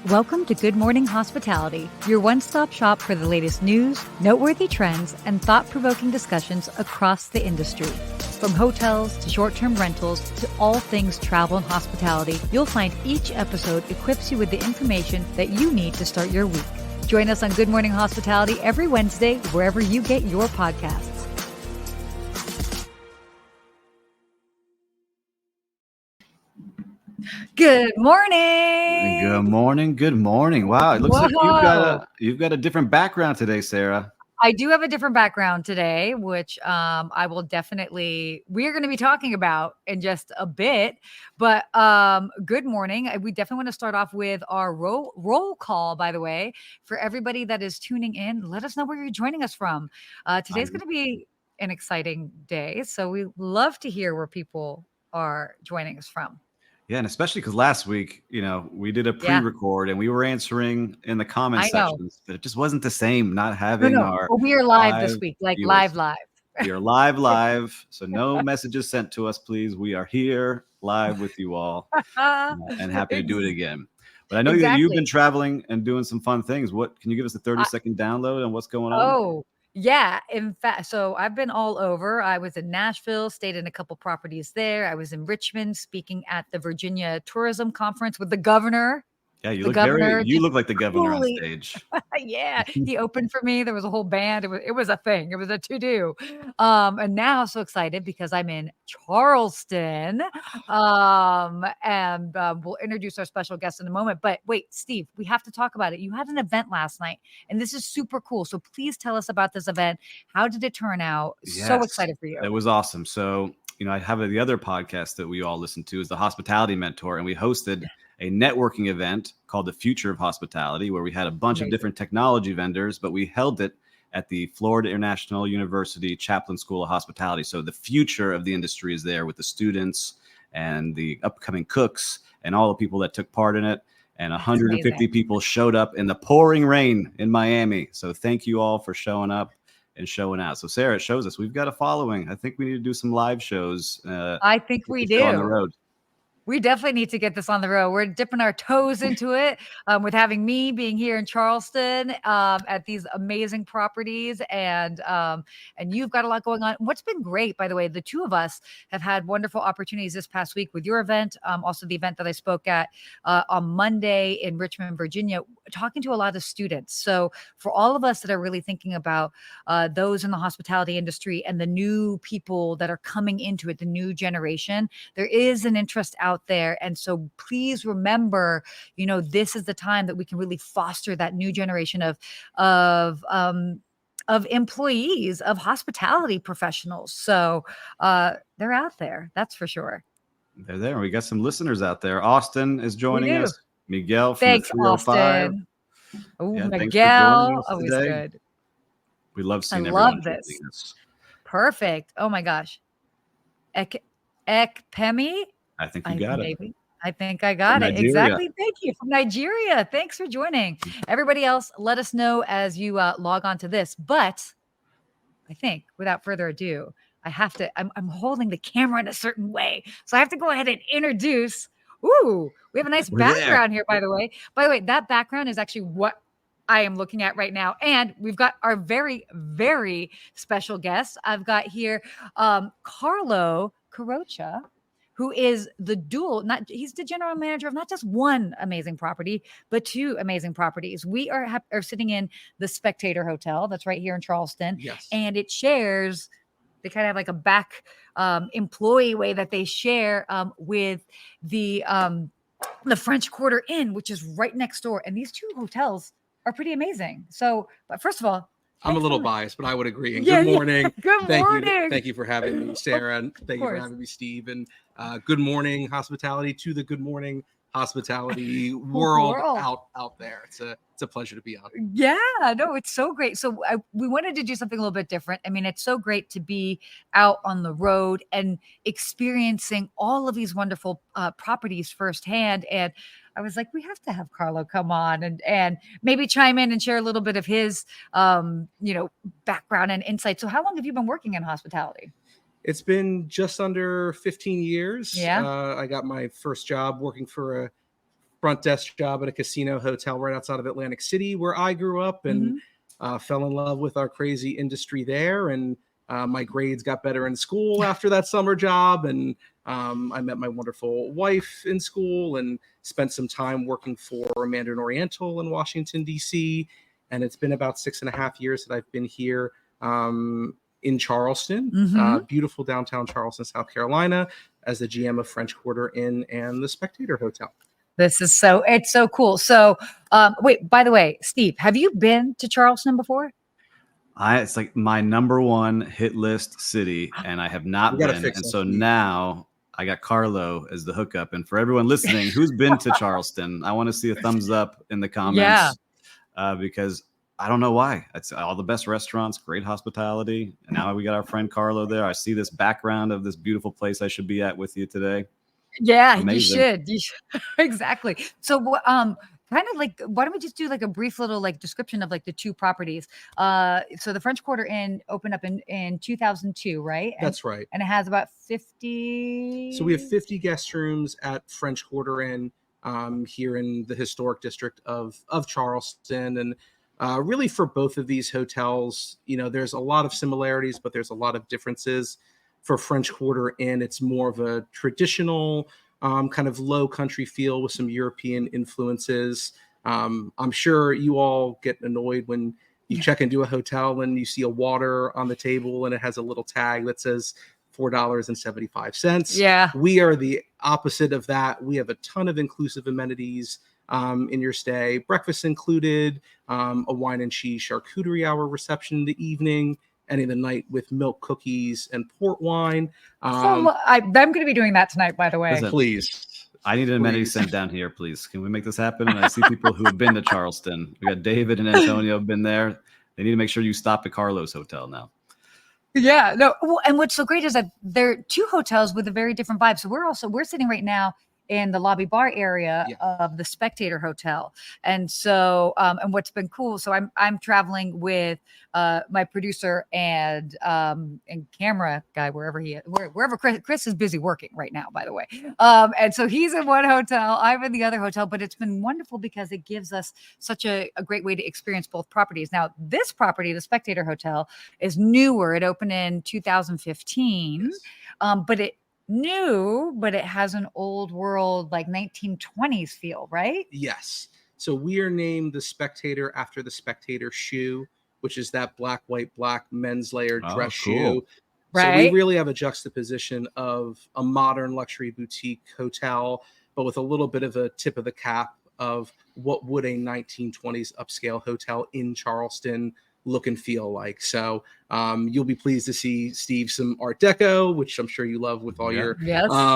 Welcome to Good Morning Hospitality, your one-stop shop for the latest news, noteworthy trends, and thought-provoking discussions across the industry. From hotels to short-term rentals to all things travel and hospitality, you'll find each episode equips you with the information that you need to start your week. Join us on Good Morning Hospitality every Wednesday, wherever you get your podcasts. Good morning. Good morning. Good morning. Wow, it looks like you've got a different background today, Sarah. I do have a different background today, which I will we're going to be talking about in just a bit. But good morning. We definitely want to start off with our roll call, by the way, for everybody that is tuning in. Let us know where you're joining us from. Today's going to be an exciting day. So we love to hear where people are joining us from. Yeah, and especially because last week, we did a pre-record and we were answering in the comment sections, but it just wasn't the same not having our. Well, we are live this week, like viewers. live. We are live. So no messages sent to us, please. We are here live with you all and happy to do it again. But I know that you've been traveling and doing some fun things. What can you give us a 30-second download on what's going on? Oh, yeah. In fact, so I've been all over. I was in Nashville, stayed in a couple properties there. I was in Richmond speaking at the Virginia Tourism Conference with the governor. Yeah, you look like the governor on stage. Yeah, he opened for me. There was a whole band. It was a thing. It was a to-do. And now I'm so excited because I'm in Charleston. And we'll introduce our special guest in a moment. But wait, Steve, we have to talk about it. You had an event last night, and this is super cool. So please tell us about this event. How did it turn out? Yes, so excited for you. It was awesome. So, I have the other podcast that we all listen to is the Hospitality Mentor, and we hosted a networking event called the Future of Hospitality, where we had a bunch of different technology vendors, but we held it at the Florida International University Chaplin School of Hospitality. So the future of the industry is there with the students and the upcoming cooks and all the people that took part in it. And 150 people showed up in the pouring rain in Miami. So thank you all for showing up and showing out. So Sarah, it shows us we've got a following. I think we need to do some live shows. I think we do on the road. We definitely need to get this on the road. We're dipping our toes into it with having me being here in Charleston at these amazing properties. And you've got a lot going on. What's been great, by the way, the two of us have had wonderful opportunities this past week with your event. Also the event that I spoke at on Monday in Richmond, Virginia, talking to a lot of students. So for all of us that are really thinking about those in the hospitality industry and the new people that are coming into it, the new generation, there is an interest out there. And so please remember, this is the time that we can really foster that new generation of employees, of hospitality professionals. So they're out there. That's for sure. They're there. We got some listeners out there. Austin is joining us. Miguel from Thanks, the 305. Austin. Oh, yeah, Miguel. Always good. We love seeing everyone. I love this. Perfect. Oh my gosh. Ekpemi? I think you got it. I think I got it. Exactly. Thank you. From Nigeria. Thanks for joining. Everybody else, let us know as you log on to this. But I think without further ado, I'm holding the camera in a certain way. So I have to go ahead and introduce. Ooh, we have a nice background here, by the way. By the way, that background is actually what I am looking at right now. And we've got our very, very special guest. I've got here Carlo Carocha, who is he's the general manager of not just one amazing property, but two amazing properties. We are sitting in the Spectator Hotel that's right here in Charleston. Yes. And it shares, they kind of have like a back employee way that they share with the French Quarter Inn, which is right next door. And these two hotels are pretty amazing. So, but first of all, I'm a little biased, but I would agree. And good morning. Good morning. Thank you for having me, Sarah. And thank you for having me, Steve. And good morning, hospitality to the Good Morning Hospitality world out there. It's a pleasure to be on. Yeah, no, it's so great. So we wanted to do something a little bit different. I mean, it's so great to be out on the road and experiencing all of these wonderful properties firsthand. And I was like, we have to have Carlo come on and maybe chime in and share a little bit of his, background and insight. So how long have you been working in hospitality? It's been just under 15 years. Yeah. I got my first job working for a front desk job at a casino hotel right outside of Atlantic City, where I grew up, and fell in love with our crazy industry there. And my grades got better in school after that summer job. And I met my wonderful wife in school and spent some time working for Mandarin Oriental in Washington, D.C. And it's been about 6.5 years that I've been here in Charleston, beautiful downtown Charleston, South Carolina, as the GM of French Quarter Inn and the Spectator Hotel. It's so cool. So, wait, by the way, Steve, have you been to Charleston before? It's like my number one hit list city, and I have not been. And so now I got Carlo as the hookup. And for everyone listening who's been to Charleston, I want to see a thumbs up in the comments, because I don't know why. It's all the best restaurants, great hospitality. And now we got our friend Carlo there. I see this background of this beautiful place I should be at with you today. Yeah, amazing. You should. Exactly. So, kind of like, why don't we just do like a brief little like description of like the two properties? So the French Quarter Inn opened up in 2002, right? That's right. And it has about 50. So we have 50 guest rooms at French Quarter Inn here in the historic district of Charleston. And really for both of these hotels, there's a lot of similarities, but there's a lot of differences. For French Quarter Inn, it's more of a traditional kind of low country feel with some European influences. I'm sure you all get annoyed when you check into a hotel and you see a water on the table and it has a little tag that says $4.75. Yeah. We are the opposite of that. We have a ton of inclusive amenities in your stay. Breakfast included, a wine and cheese charcuterie hour reception in the evening, any of the night with milk cookies and port wine. I'm going to be doing that tonight, by the way. Please. I need an amenity sent down here, please. Can we make this happen? And I see people who have been to Charleston. We got David and Antonio have been there. They need to make sure you stop at Carlo's hotel now. Yeah, no. Well, and what's so great is that they're two hotels with a very different vibe. So we're sitting right now in the lobby bar area of the Spectator Hotel. And so, and what's been cool, so I'm traveling with my producer and camera guy, wherever Chris is busy working right now, by the way. And so he's in one hotel, I'm in the other hotel, but it's been wonderful because it gives us such a great way to experience both properties. Now, this property, the Spectator Hotel, is newer. It opened in 2015, but it has an old world, like 1920s feel, right? Yes. So we are named the Spectator after the Spectator shoe, which is that black, white, black men's layered dress shoe. Right. So we really have a juxtaposition of a modern luxury boutique hotel, but with a little bit of a tip of the cap of what would a 1920s upscale hotel in Charleston look and feel like. So you'll be pleased to see, Steve, some Art Deco, which I'm sure you love with all your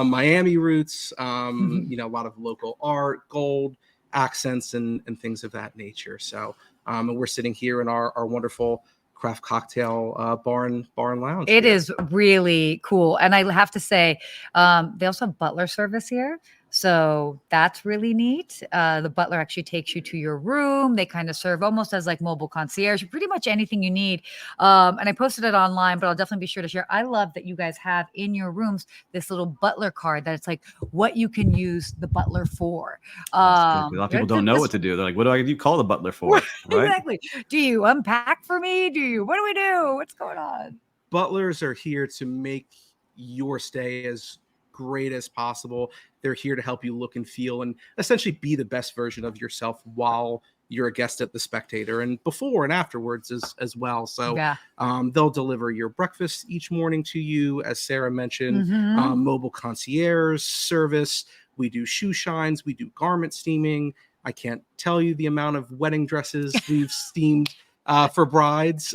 Miami roots, a lot of local art, gold accents and things of that nature. So and we're sitting here in our wonderful craft cocktail bar and lounge. It is really cool. And I have to say, they also have butler service here. So that's really neat. The butler actually takes you to your room. They kind of serve almost as like mobile concierge, pretty much anything you need. And I posted it online, but I'll definitely be sure to share. I love that you guys have in your rooms this little butler card that it's like what you can use the butler for. A lot of people don't know what to do. They're like, what do you call the butler for? Right? Exactly. Do you unpack for me? What do we do? What's going on? Butlers are here to make your stay as great as possible. They're here to help you look and feel and essentially be the best version of yourself while you're a guest at the Spectator and before and afterwards as well. So they'll deliver your breakfast each morning to you, as Sarah mentioned, mobile concierge service. We do shoe shines. We do garment steaming. I can't tell you the amount of wedding dresses we've steamed for brides.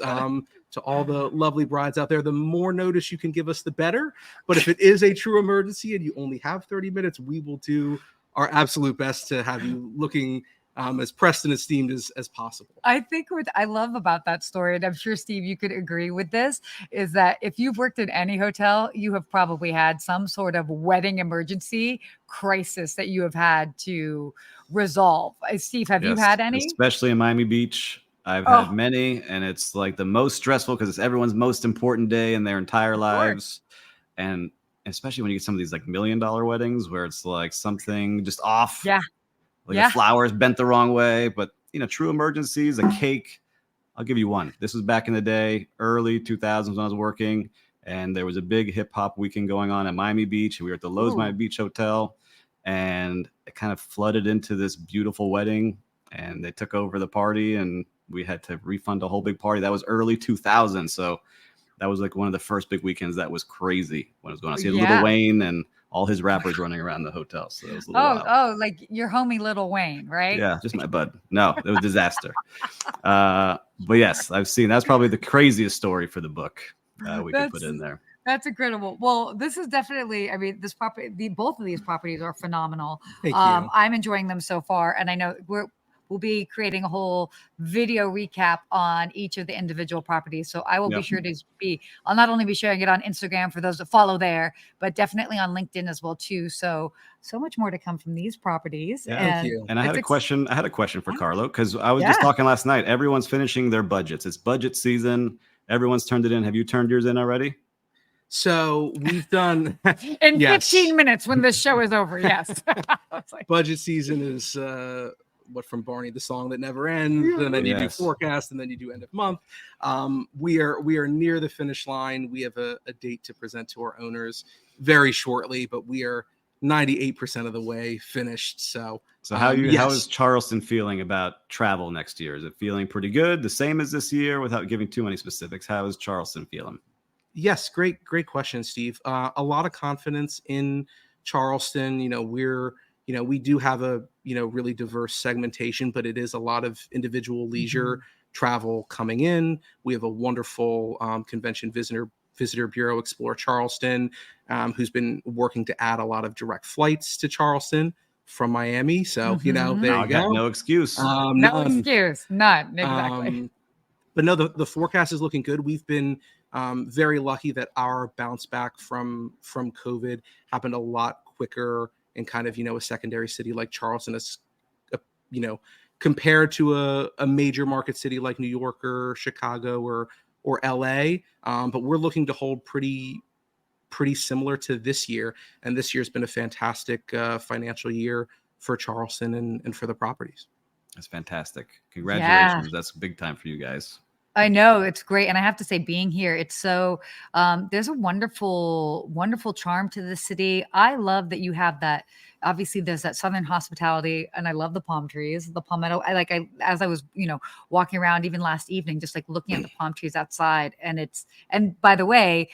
To all the lovely brides out there, the more notice you can give us, the better. But if it is a true emergency and you only have 30 minutes, we will do our absolute best to have you looking as pressed and esteemed as possible. I think what I love about that story, and I'm sure, Steve, you could agree with this, is that if you've worked in any hotel, you have probably had some sort of wedding emergency crisis that you have had to resolve. Steve, have you had any? Especially in Miami Beach. I've had many, and it's like the most stressful because it's everyone's most important day in their entire lives. And especially when you get some of these like $1 million weddings where it's like something just off. Yeah. like the flowers bent the wrong way. But true emergencies, a cake. I'll give you one. This was back in the day, early 2000s when I was working, and there was a big hip hop weekend going on at Miami Beach. And we were at the Lowe's Miami Beach Hotel, and it kind of flooded into this beautiful wedding, and they took over the party, and we had to refund a whole big party. That was early 2000s. So that was like one of the first big weekends that was crazy when it was going on. So you had Lil Wayne and all his rappers running around the hotel. So it was a little wild. Oh, like your homie Lil Wayne, right? Yeah, just my bud. No, it was a disaster. But yes, I've seen, that's probably the craziest story for the book we could put in there. That's incredible. Well, this is definitely, I mean, this property, both of these properties are phenomenal. Thank you. I'm enjoying them so far. And I know we'll be creating a whole video recap on each of the individual properties. So I will be sure to I'll not only be sharing it on Instagram for those that follow there, but definitely on LinkedIn as well too. So much more to come from these properties. Yeah, thank you. And I had a question for Carlo, because I was just talking last night. Everyone's finishing their budgets. It's budget season. Everyone's turned it in. Have you turned yours in already? So we've done in 15 minutes when this show is over. Yes. Budget season is what from Barney, the song that never ends, and then you do forecast, and then you do end of month. We are near the finish line. We have a date to present to our owners very shortly, but we are 98% of the way finished. So how is Charleston feeling about travel next year? Is it feeling pretty good, the same as this year? Without giving too many specifics, how is Charleston feeling? Yes, great question, Steve. A lot of confidence in Charleston. We do have a really diverse segmentation, but it is a lot of individual leisure travel coming in. We have a wonderful convention visitor bureau, Explore Charleston, who's been working to add a lot of direct flights to Charleston from Miami. So there you go. No excuse. No excuse. None. Exactly. But no, the forecast is looking good. We've been very lucky that our bounce back from COVID happened a lot quicker in kind of, a secondary city like Charleston is, compared to a major market city like New York or Chicago or LA. But we're looking to hold pretty similar to this year. And this year's been a fantastic financial year for Charleston and for the properties. That's fantastic. Congratulations. That's big time for you guys. I know, it's great. And I have to say, being here, it's so, there's a wonderful, wonderful charm to the city. I love that you have that. Obviously there's that Southern hospitality, and I love the palm trees, the palmetto. As I was, walking around even last evening, just like looking at the palm trees outside, and by the way,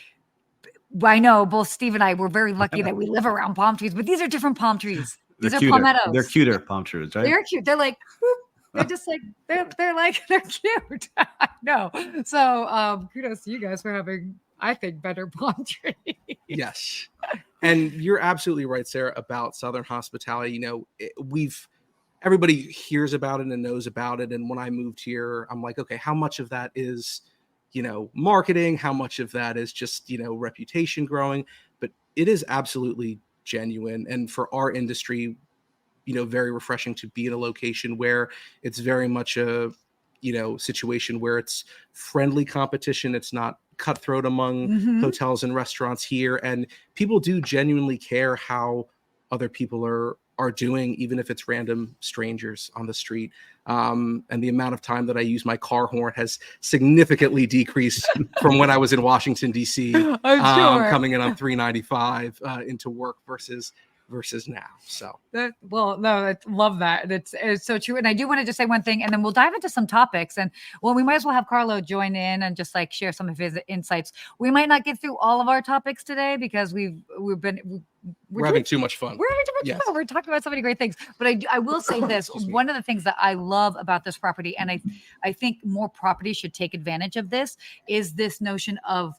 I know both Steve and I were very lucky that we live around palm trees, but these are different palm trees. These are palmettos. They're cuter palm trees, right? They're cute. They're like, whoop. They're just like, they're cute. I know. So kudos to you guys for having, I think, better palm trees. Yes. And you're absolutely right, Sarah, about Southern hospitality. Everybody hears about it and knows about it. And when I moved here, I'm like, okay, how much of that is, marketing? How much of that is just, reputation growing? But it is absolutely genuine. And for our industry, very refreshing to be in a location where it's very much a, situation where it's friendly competition. It's not cutthroat among hotels and restaurants here. And people do genuinely care how other people are doing, even if it's random strangers on the street. And the amount of time that I use my car horn has significantly decreased from when I was in Washington, D.C., coming in on 395 into work versus now. So I love that. It's so true. And I do want to just say one thing, and then we'll dive into some topics. And we might as well have Carlo join in and just like share some of his insights. We might not get through all of our topics today because we're having too much fun. We're having too much fun. We're talking about so many great things. But I will say this, one of the things that I love about this property, and I think more properties should take advantage of this, is this notion of,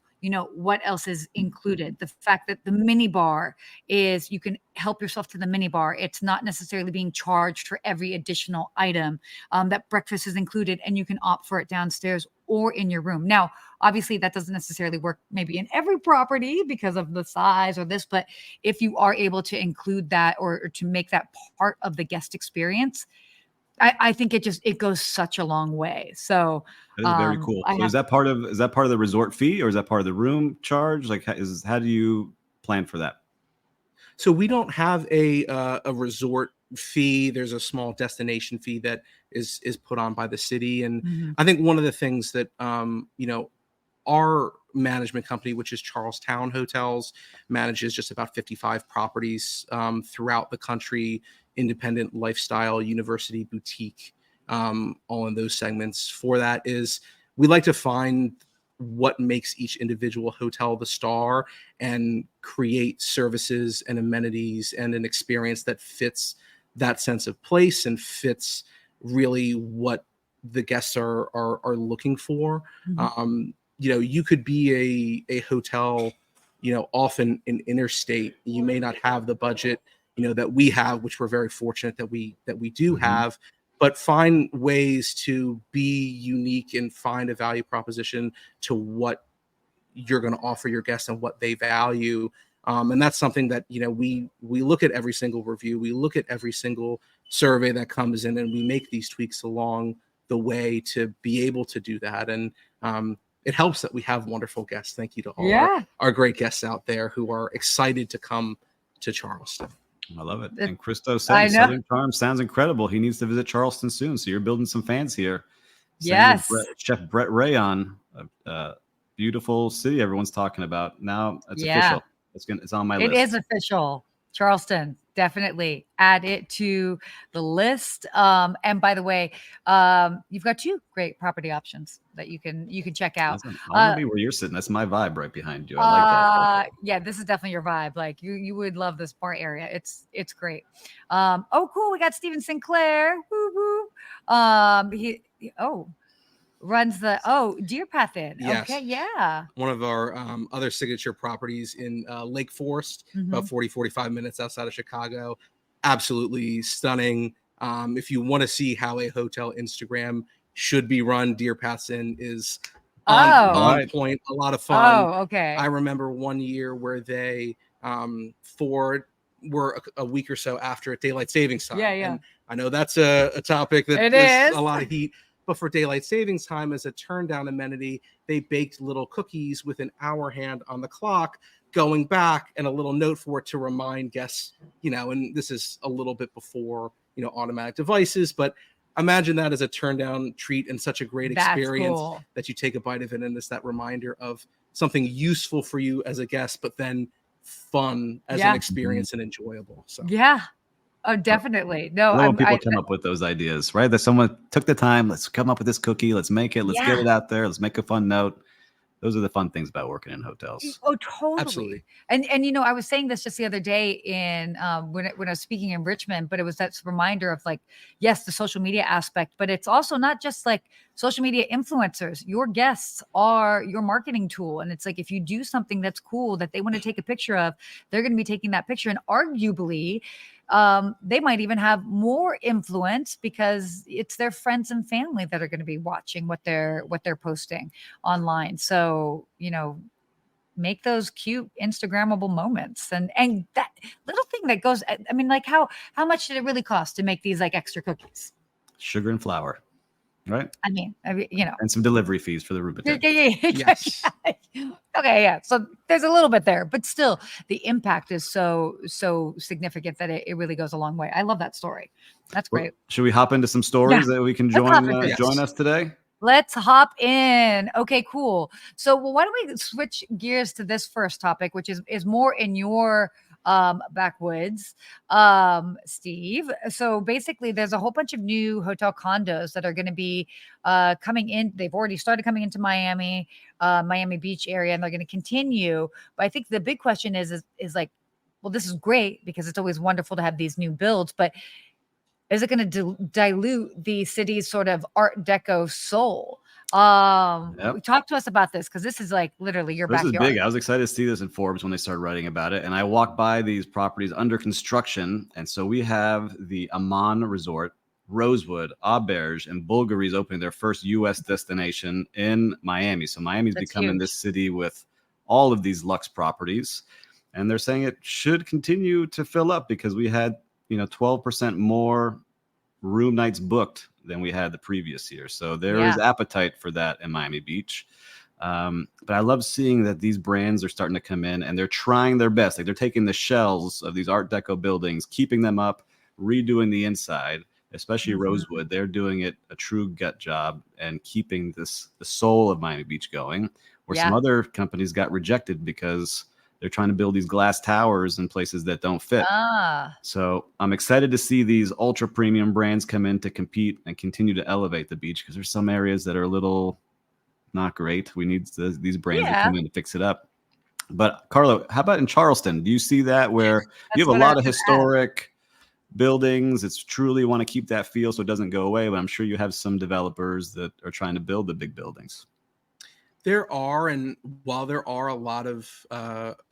what else is included. The fact that the mini bar is, you can help yourself to the mini bar. It's not necessarily being charged for every additional item, that breakfast is included, and you can opt for it downstairs or in your room. Now, obviously that doesn't necessarily work maybe in every property because of the size or this, but if you are able to include that or to make that part of the guest experience, I think it goes such a long way. So that is very cool. So is that part of the resort fee, or is that part of the room charge? Like, how do you plan for that? So we don't have a resort fee. There's a small destination fee that is put on by the city. And Mhm. I think one of the things that, our management company, which is Charlestown Hotels, manages just about 55 properties throughout the country, independent, lifestyle, university, boutique, all in those segments. For that is we like to find what makes each individual hotel the star and create services and amenities and an experience that fits that sense of place and fits really what the guests are looking for. Mhm. You could be a hotel, off in interstate. You may not have the budget, that we have, which we're very fortunate that we do Mhm. have, but find ways to be unique and find a value proposition to what you're going to offer your guests and what they value. And that's something that, we look at every single review, we look at every single survey that comes in, and we make these tweaks along the way to be able to do that. And it helps that we have wonderful guests. Thank you to all Yeah. our great guests out there who are excited to come to Charleston. I love it. It- And Christo I said know. Southern Charm sounds incredible. He needs to visit Charleston soon. So you're building some fans here. Same with Yes. Chef Brett Ray on beautiful city everyone's talking about. Now it's Yeah. official. It's on my It list. is official. Charleston, definitely add it to the list. And by the way, you've got 2 great property options that you can check out. Awesome. I want to be where you're sitting. That's my vibe right behind you. I like that. Yeah, this is definitely your vibe. Like you would love this bar area. It's great. Oh, cool. We got Steven Sinclair. Woo woo. Runs the Deer Path Inn. Yes. Okay, yeah. One of our other signature properties in Lake Forest, about 45 minutes outside of Chicago. Absolutely stunning. If you want to see how a hotel Instagram should be run, Deer Path Inn is on point. A lot of fun. Oh, okay. I remember one year where they were a week or so after daylight savings time. Yeah, yeah. And I know that's a topic that is a lot of heat. But for daylight savings time, as a turn down amenity, they baked little cookies with an hour hand on the clock going back and a little note for it to remind guests, and this is a little bit before, automatic devices, but imagine that as a turn down treat and such a great experience that you take a bite of it. And it's that reminder of something useful for you as a guest, but then fun as an experience and enjoyable. So yeah. Oh, definitely. No, I love when people come up with those ideas, right? That someone took the time. Let's come up with this cookie. Let's make it. Let's get it out there. Let's make a fun note. Those are the fun things about working in hotels. Oh, totally. Absolutely. And I was saying this just the other day in when I was speaking in Richmond, but it was that reminder of like, yes, the social media aspect, but it's also not just like social media influencers. Your guests are your marketing tool. And it's like, if you do something that's cool that they want to take a picture of, they're going to be taking that picture. And arguably, they might even have more influence because it's their friends and family that are going to be watching what they're posting online. So, make those cute Instagrammable moments and that little thing that goes, I mean, like how much did it really cost to make these like extra cookies? Sugar and flour, right? I mean, and some delivery fees for the Rubicon. Yes. Okay, yeah. So there's a little bit there, but still the impact is so significant that it really goes a long way. I love that story. That's great. Well, should we hop into some stories that we can join us today? Let's hop in. Okay, cool. So why don't we switch gears to this first topic, which is more in your backwoods, Steve. So basically there's a whole bunch of new hotel condos that are going to be coming in. They've already started coming into Miami Beach area, and they're going to continue. But I think the big question is like, well, this is great because it's always wonderful to have these new builds, but is it going to dilute the city's sort of Art Deco soul? Talk to us about this, because this is like literally your backyard. This is big. I was excited to see this in Forbes when they started writing about it. And I walked by these properties under construction. And so we have the Amman Resort, Rosewood, Auberge, and Bulgari's opening their first U.S. destination in Miami. So Miami's becoming this city with all of these luxe properties. And they're saying it should continue to fill up because we had 12% more room nights booked than we had the previous year. So there is appetite for that in Miami Beach. But I love seeing that these brands are starting to come in and they're trying their best. Like they're taking the shells of these Art Deco buildings, keeping them up, redoing the inside, especially Mhm. Rosewood. They're doing it a true gut job and keeping the soul of Miami Beach going, where some Yeah. other companies got rejected because they're trying to build these glass towers in places that don't fit. Ah, So I'm excited to see these ultra premium brands come in to compete and continue to elevate the beach, because there's some areas that are a little not great. We need these brands to yeah, come in to fix it up. But Carlo, how about in Charleston? Do you see that where you that's have a what I lot was of gonna ask. historic buildings? It's truly want to keep that feel so it doesn't go away. But I'm sure you have some developers that are trying to build the big buildings. There are, and while there are a lot of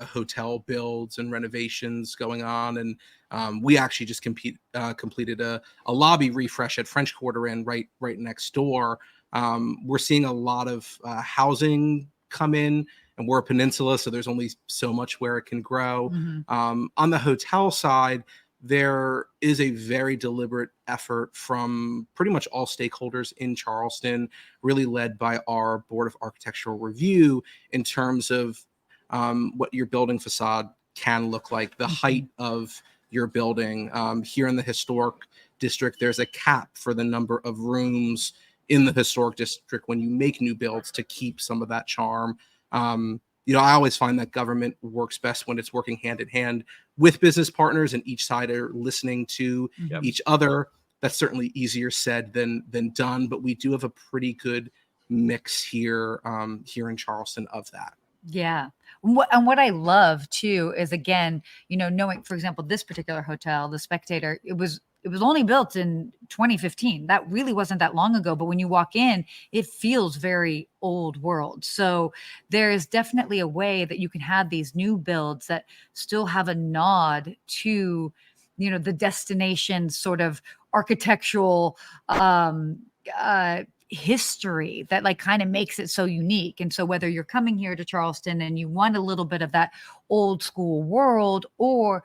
hotel builds and renovations going on, and we actually just completed a lobby refresh at French Quarter Inn right next door. We're seeing a lot of housing come in, and we're a peninsula, so there's only so much where it can grow. Mhm. On the hotel side, there is a very deliberate effort from pretty much all stakeholders in Charleston, really led by our Board of Architectural Review, in terms of what your building facade can look like, the height Mhm. of your building. Here in the historic district, there's a cap for the number of rooms in the historic district when you make new builds to keep some of that charm. I always find that government works best when it's working hand in hand with business partners, and each side are listening to Yep. each other. That's certainly easier said than done, but we do have a pretty good mix here in Charleston of that. Yeah. And what I love too is, again, knowing, for example, this particular hotel, the Spectator, it was only built in 2015. That really wasn't that long ago, but when you walk in, it feels very old world. So there is definitely a way that you can have these new builds that still have a nod to, the destination sort of architectural uh history that like kind of makes it so unique. And so whether you're coming here to Charleston and you want a little bit of that old school world, or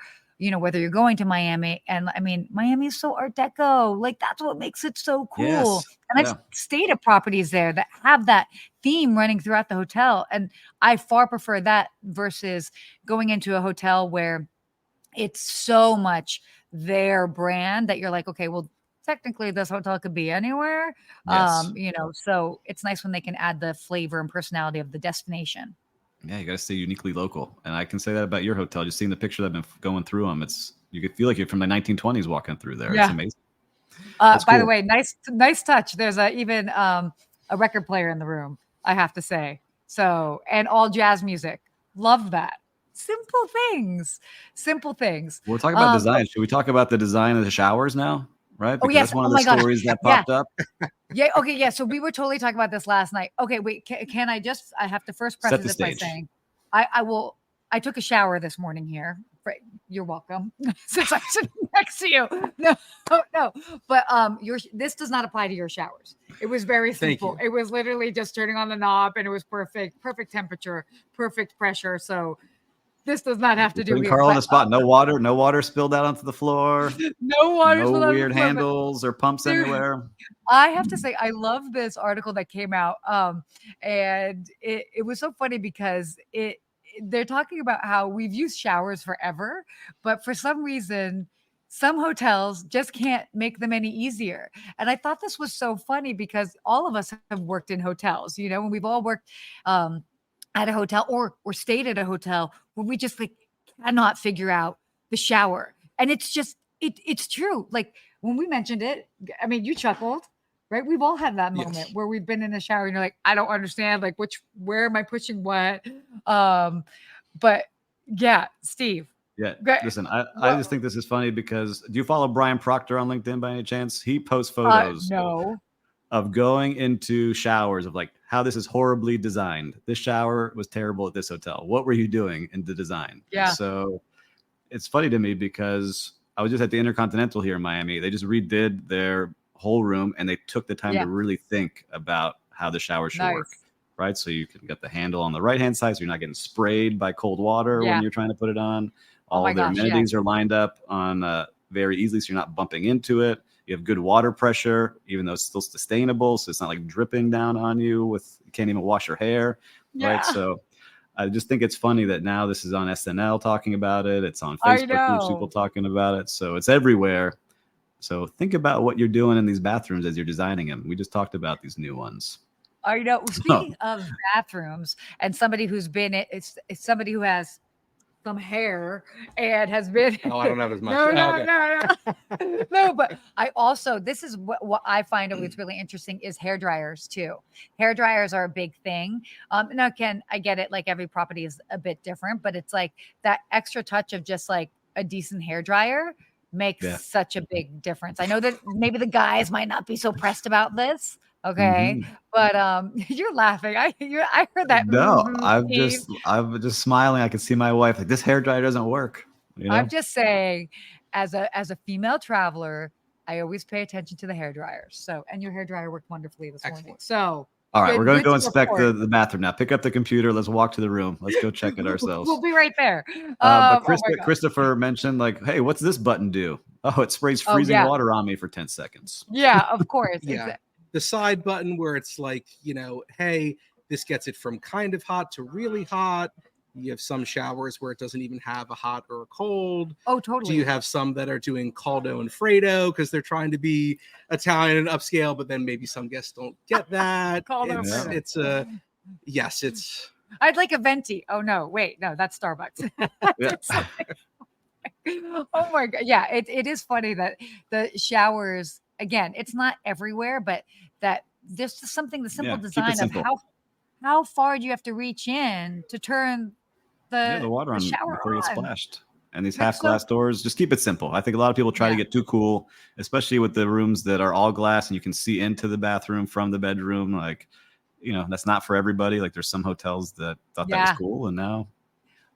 whether you're going to Miami, and I mean, Miami is so Art Deco, like that's what makes it so cool. Yes. And I've Yeah. stayed at properties there that have that theme running throughout the hotel. And I far prefer that versus going into a hotel where it's so much their brand that you're like, okay, well, technically this hotel could be anywhere. Yes. So it's nice when they can add the flavor and personality of the destination. Yeah, you got to stay uniquely local. And I can say that about your hotel. Just seeing the picture that I've been going through them, you could feel like you're from the 1920s walking through there. It's Yeah. amazing. That's By the cool. way, nice touch. There's even a record player in the room, I have to say. So, and all jazz music. Love that. Simple things. Simple things. We're talking about Oh, design. Should we talk about the design of the showers now? Right? oh Because yes. that's one Oh of the my gosh. stories that Yeah. popped up. Yeah. Okay. Yeah. So we were totally talking about this last night. Okay. Wait. Can I have to first Set preface the it by stage. saying, I took a shower this morning here. Right. You're welcome. Since I'm sitting next to you. No. But this does not apply to your showers. It was very Thank simple. you. It was literally just turning on the knob, and it was perfect temperature, perfect pressure. So this does not have to do Putting here. Carl on But the spot. No water spilled out onto the floor. no water No spilled on the weird floor. But handles or pumps there, anywhere. I have to say, I love this article that came out. And it was so funny because they're talking about how we've used showers forever, but for some reason, some hotels just can't make them any easier. And I thought this was so funny because all of us have worked in hotels, and we've all worked at a hotel or stayed at a hotel where we just like cannot figure out the shower. And it's just it's true. Like when we mentioned it, I mean, you chuckled, right? We've all had that moment Yes. where we've been in a shower and you're like, I don't understand, like where am I pushing what? But yeah, Steve. Yeah. Great. Listen, I just think this is funny because do you follow Brian Proctor on LinkedIn by any chance? He posts photos No. of going into showers of like how this is horribly designed. This shower was terrible at this hotel. What were you doing in the design? Yeah. So it's funny to me because I was just at the Intercontinental here in Miami. They just redid their whole room and they took the time Yeah. to really think about how the shower should work. Nice. Right. So you can get the handle on the right hand side so you're not getting sprayed by cold water Yeah. when you're trying to put it on. Oh All my of their gosh, yeah. amenities are lined up on very easily so you're not bumping into it. You have good water pressure, even though it's still sustainable. So it's not like dripping down on you you can't even wash your hair. Yeah. Right. So I just think it's funny that now this is on SNL talking about it. It's on I Facebook groups, people know. talking about it. So it's everywhere. So think about what you're doing in these bathrooms as you're designing them. We just talked about these new ones. I know. Speaking of bathrooms, and somebody who's been it's somebody who has some hair and has been. Oh, I don't have as much. No. No, but I also, this is what I find always really interesting is hair dryers too. Hair dryers are a big thing. Now again, I get it. Like every property is a bit different, but it's like that extra touch of just like a decent hair dryer makes such a big difference. I know that maybe the guys might not be so pressed about this. Okay. Mm-hmm. But you're laughing. I heard that. No, Mm-hmm, I'm just smiling. I can see my wife like this hair dryer doesn't work. You know? I'm just saying, as a female traveler, I always pay attention to the hair dryers. So, and your hair dryer worked wonderfully this morning. So, all right, we're going to go to inspect report. the bathroom now. Pick up the computer. Let's walk to the room. Let's go check it ourselves. We'll be right there. But Oh my God. Christopher mentioned like, hey, what's this button do? Oh, it sprays freezing water on me for 10 seconds. Yeah, of course. Yeah. The side button where it's like, you know, hey, this gets it from kind of hot to really hot. You have some showers where it doesn't even have a hot or a cold. Oh, totally. Do you have some that are doing caldo and Fredo because they're trying to be Italian and upscale, but then maybe some guests don't get that. It's I'd like a venti. Oh no, wait, no, that's Starbucks. Oh my God. Yeah, it is funny that the showers, again, it's not everywhere, but that there's just something, the simple design of how far do you have to reach in to turn the water on shower before you get on. splashed. And these half glass doors, just keep it simple. I think a lot of people try to get too cool, especially with the rooms that are all glass and you can see into the bathroom from the bedroom. Like, you know, that's not for everybody. Like there's some hotels that thought that was cool and now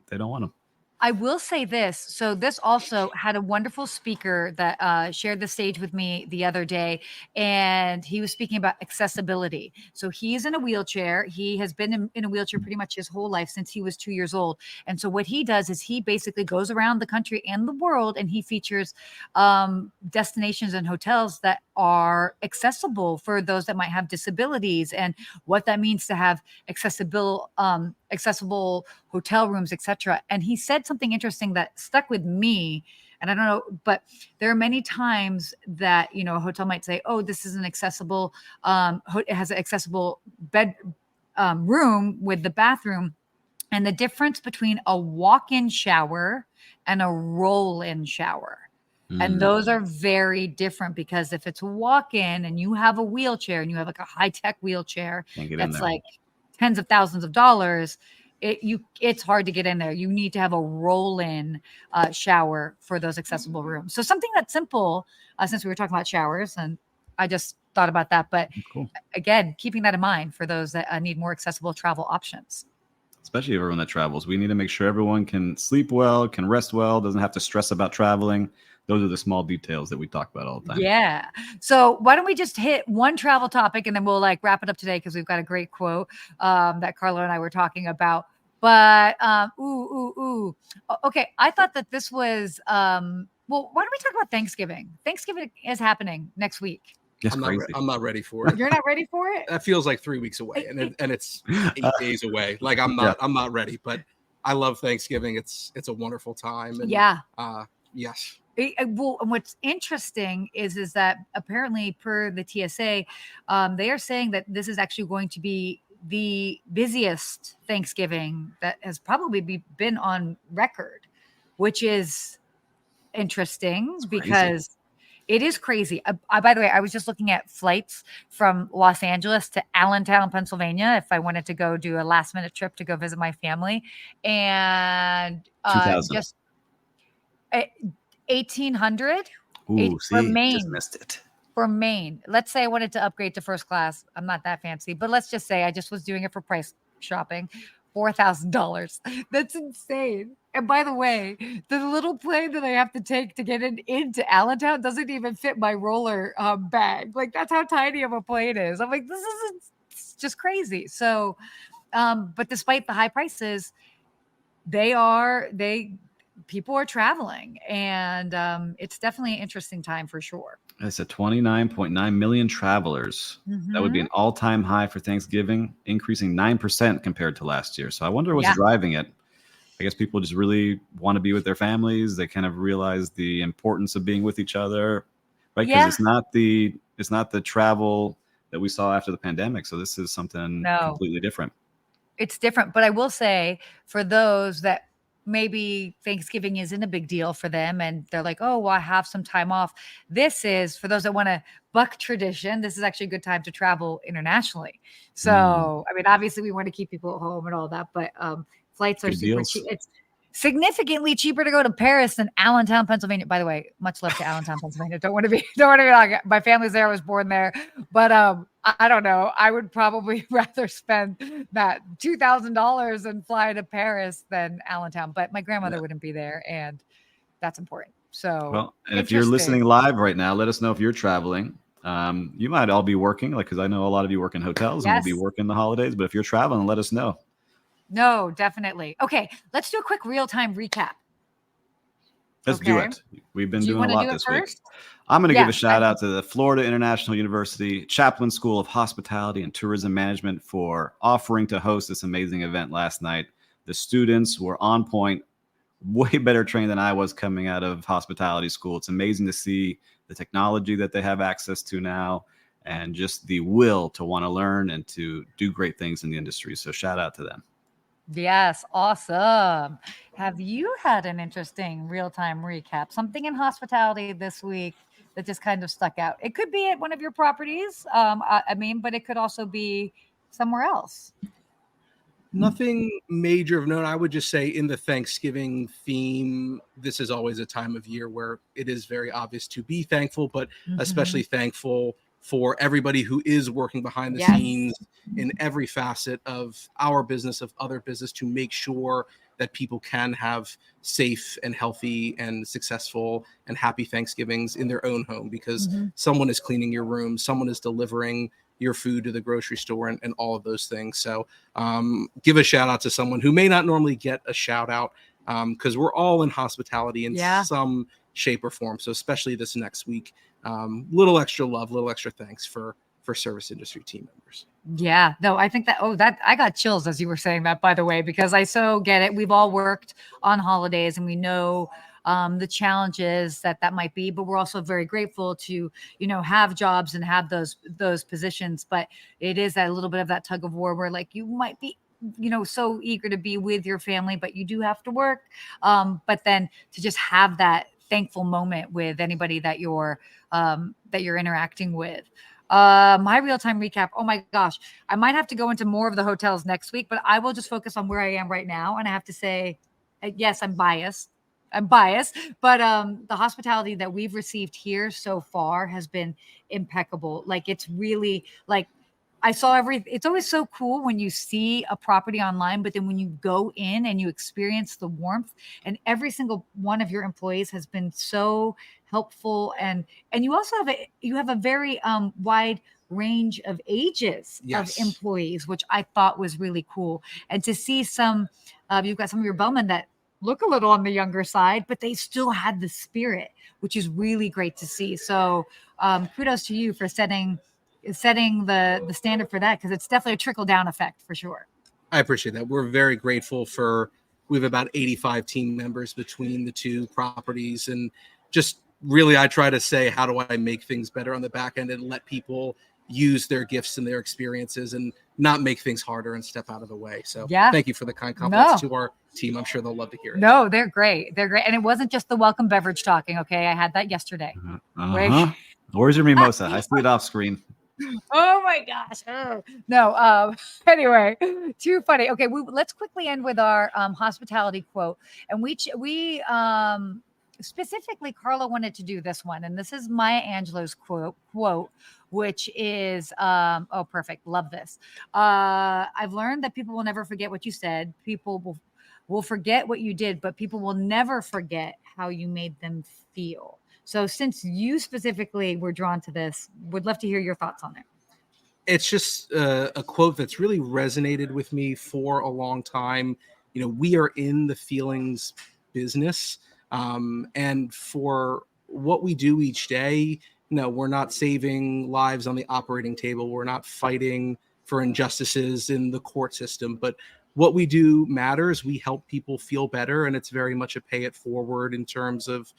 they don't want them. I will say this. So this also had a wonderful speaker that shared the stage with me the other day, and he was speaking about accessibility. So he's in a wheelchair. He has been in a wheelchair pretty much his whole life since he was 2 years old. And so what he does is he basically goes around the country and the world, and he features destinations and hotels that are accessible for those that might have disabilities, and what that means to have accessible hotel rooms, etc. And he said something interesting that stuck with me. And I don't know, but there are many times that, you know, a hotel might say, oh, this is an accessible, it has an accessible bed room with the bathroom. And the difference between a walk-in shower and a roll-in shower. And those are very different, because if it's a walk-in and you have a wheelchair and you have like a high-tech wheelchair that's like tens of thousands of dollars, it's hard to get in there. You need to have a roll-in shower for those accessible rooms. So something that's simple, since we were talking about showers, and I just thought about that. But again, keeping that in mind for those that need more accessible travel options. Especially everyone that travels. We need to make sure everyone can sleep well, can rest well, doesn't have to stress about traveling. Those are the small details that we talk about all the time. Yeah. So why don't we just hit one travel topic and then we'll like wrap it up today, because we've got a great quote that Carla and I were talking about. But okay. I thought that this was well, why don't we talk about Thanksgiving? Thanksgiving is happening next week. I'm not ready for it. You're not ready for it? That feels like 3 weeks away, and it's 8 days away. Like I'm not ready, but I love Thanksgiving. It's a wonderful time. And, yes. Well, and what's interesting is that apparently per the TSA, they are saying that this is actually going to be the busiest Thanksgiving that has probably been on record, which is interesting because it is crazy. By the way, I was just looking at flights from Los Angeles to Allentown, Pennsylvania, if I wanted to go do a last minute trip to go visit my family, and just 1,800 for Maine. Just missed it. For Maine. Let's say I wanted to upgrade to first class. I'm not that fancy, but let's just say I just was doing it for price shopping. $4,000. That's insane. And by the way, the little plane that I have to take to get into Allentown doesn't even fit my roller bag. Like that's how tiny of a plane is. I'm like, this is just crazy. So, but despite the high prices, people are traveling, and it's definitely an interesting time for sure. It's a 29.9 million travelers. That would be an all-time high for Thanksgiving, increasing 9% compared to last year. So I wonder what's driving it. I guess people just really want to be with their families. They kind of realize the importance of being with each other. right? Because it's not the travel that we saw after the pandemic. So this is something completely different. It's different, but I will say for those that maybe Thanksgiving isn't a big deal for them and they're like, oh, well, I have some time off. This is for those that want to buck tradition. This is actually a good time to travel internationally. So, I mean, obviously we want to keep people at home and all that, but flights are super cheap. It's significantly cheaper to go to Paris than Allentown, Pennsylvania. By the way, much love to Allentown, Pennsylvania. Don't want to be like, my family's there. I was born there, but I don't know. I would probably rather spend that $2,000 and fly to Paris than Allentown. But my grandmother wouldn't be there, and that's important. So, well, and if you're listening live right now, let us know if you're traveling. You might all be working, because I know a lot of you work in hotels and will be working the holidays. But if you're traveling, let us know. No, definitely. Okay, let's do a quick real-time recap. Let's do it. We've been doing a lot this week. I'm going to give a shout out to the Florida International University Chaplin School of Hospitality and Tourism Management for offering to host this amazing event last night. The students were on point, way better trained than I was coming out of hospitality school. It's amazing to see the technology that they have access to now and just the will to want to learn and to do great things in the industry. So shout out to them. Yes, awesome. Have you had an interesting real-time recap? Something in hospitality this week that just kind of stuck out? It could be at one of your properties, but it could also be somewhere else. Nothing major of note. I would just say in the Thanksgiving theme, this is always a time of year where it is very obvious to be thankful, but especially thankful for everybody who is working behind the scenes in every facet of our business, of other business, to make sure that people can have safe and healthy and successful and happy Thanksgivings in their own home, because someone is cleaning your room, someone is delivering your food to the grocery store, and all of those things. So give a shout out to someone who may not normally get a shout out, because we're all in hospitality in some shape or form. So especially this next week, little extra love, little extra thanks for service industry team members. Yeah, no, I think that I got chills as you were saying that, by the way, because I so get it. We've all worked on holidays and we know the challenges that might be, but we're also very grateful to, have jobs and have those positions. But it is a little bit of that tug of war where like you might be, so eager to be with your family, but you do have to work. But then to just have that thankful moment with anybody that you're interacting with. My real-time recap. Oh my gosh. I might have to go into more of the hotels next week, but I will just focus on where I am right now. And I have to say, yes, I'm biased, but the hospitality that we've received here so far has been impeccable. Like, it's really like, I saw it's always so cool when you see a property online, but then when you go in and you experience the warmth, and every single one of your employees has been so helpful. And you also have a very wide range of ages of employees, which I thought was really cool. And to see you've got some of your bellmen that look a little on the younger side, but they still had the spirit, which is really great to see. So kudos to you for setting the standard for that, because it's definitely a trickle down effect for sure. I appreciate that. We're very grateful we have about 85 team members between the two properties, and just really I try to say, how do I make things better on the back end and let people use their gifts and their experiences and not make things harder and step out of the way. So thank you for the kind compliments to our team. I'm sure they'll love to hear it. No, they're great. And it wasn't just the welcome beverage talking. Okay. I had that yesterday. Where's your mimosa? I see it off screen. Oh my gosh. Oh. No. Anyway, too funny. Okay. Let's quickly end with our hospitality quote. And we specifically, Carla wanted to do this one. And this is Maya Angelou's quote, which is, perfect. Love this. I've learned that people will never forget what you said. People will forget what you did, but people will never forget how you made them feel. So since you specifically were drawn to this, would love to hear your thoughts on it. It's just a quote that's really resonated with me for a long time. We are in the feelings business. And for what we do each day, we're not saving lives on the operating table. We're not fighting for injustices in the court system, but what we do matters. We help people feel better, and it's very much a pay it forward in terms of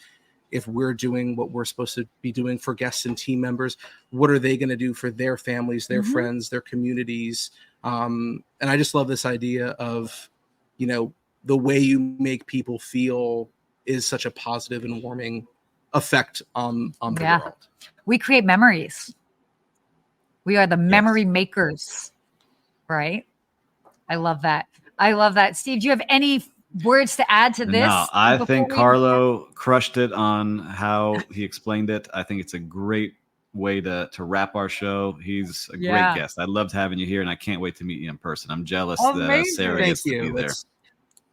if we're doing what we're supposed to be doing for guests and team members, what are they going to do for their families, their friends, their communities? And I just love this idea of, the way you make people feel is such a positive and warming effect on the world. We create memories. We are the memory makers, right? I love that. Steve, do you have any words to add to this? No, I think Carlo crushed it on how he explained it. I think it's a great way to wrap our show. He's a great guest. I loved having you here, and I can't wait to meet you in person. I'm jealous that Sarah gets to be there.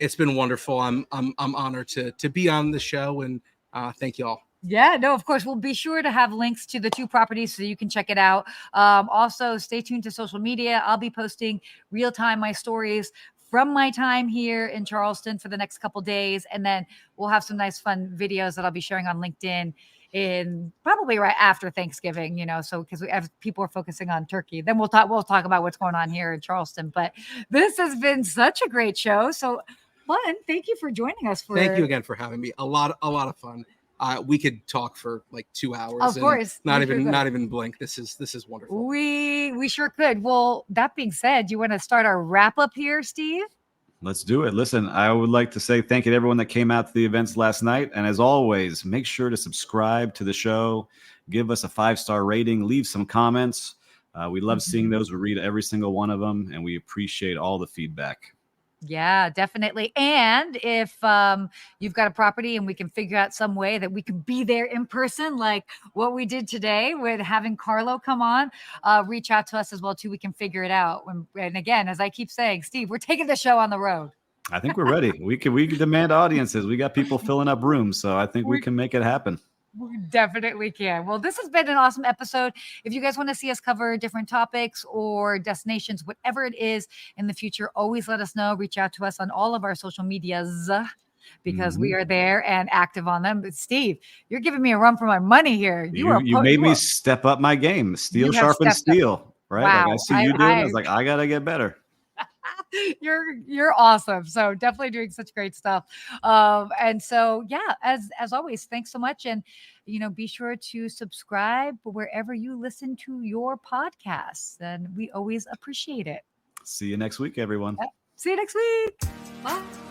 It's been wonderful. I'm honored to be on the show, and thank you all. Yeah, no, of course. We'll be sure to have links to the 2 properties so you can check it out. Also, stay tuned to social media. I'll be posting real time my stories from my time here in Charleston for the next couple days. And then we'll have some nice fun videos that I'll be sharing on LinkedIn in probably right after Thanksgiving, so because as people are focusing on turkey, then we'll talk about what's going on here in Charleston. But this has been such a great show. So fun. Thank you for joining us. Thank you again for having me. A lot of fun. We could talk for like 2 hours. Of course. Not even blink. This is wonderful. We sure could. Well, that being said, you want to start our wrap up here, Steve? Let's do it. Listen, I would like to say thank you to everyone that came out to the events last night. And as always, make sure to subscribe to the show, give us a 5-star rating, leave some comments. We love seeing those. We read every single one of them, and we appreciate all the feedback. Yeah, definitely. And if you've got a property and we can figure out some way that we can be there in person, like what we did today with having Carlo come on, reach out to us as well, too. We can figure it out. And again, as I keep saying, Steve, we're taking the show on the road. I think we're ready. We can demand audiences. We got people filling up rooms, so I think we can make it happen. We definitely can. Well, this has been an awesome episode. If you guys want to see us cover different topics or destinations, whatever it is in the future, always let us know. Reach out to us on all of our social medias because we are there and active on them. But Steve, you're giving me a run for my money here. You made me step up my game. Steel sharpens steel, right? Wow. Like I see you doing. I was like, I gotta get better. You're awesome. So definitely doing such great stuff. And so, yeah, as always, thanks so much. And, be sure to subscribe wherever you listen to your podcasts. And we always appreciate it. See you next week, everyone. See you next week. Bye.